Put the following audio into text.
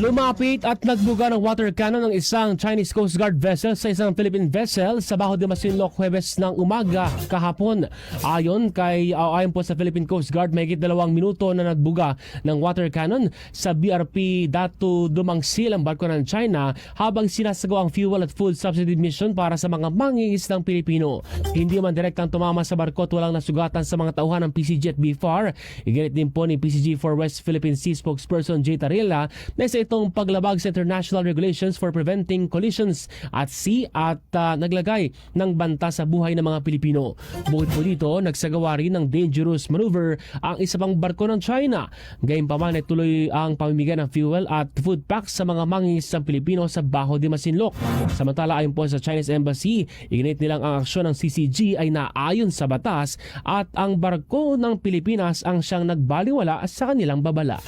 Lumapit at nagbuga ng water cannon ng isang Chinese Coast Guard vessel sa isang Philippine vessel sa Bajo de Masinloc Huwebes ng umaga kahapon. Ayon po sa Philippine Coast Guard, mahigit 2 minuto na nagbuga ng water cannon sa BRP Datu Dumangsil ang barko ng China habang sinasagawa ang fuel at food subsidy mission para sa mga mangingisdang Pilipino. Hindi man direktang tumama sa barko at walang nasugatan sa mga tauhan ng PCG at BFAR. Iginit din po ni PCG for West Philippine Sea spokesperson Jay Tarilla na sa itong paglabag sa international regulations for preventing collisions at sea at naglagay ng banta sa buhay ng mga Pilipino. Bukod po dito, nagsagawa rin ng dangerous maneuver ang isa pang barko ng China. Gayunpaman ay tuloy ang pamimigay ng fuel at food packs sa mga mangingisdang Pilipino sa Bajo de Masinloc. Samantala, ayon po sa Chinese Embassy, iginit nilang ang aksyon ng CCG ay naayon sa batas at ang barko ng Pilipinas ang siyang nagbaliwala sa kanilang babala.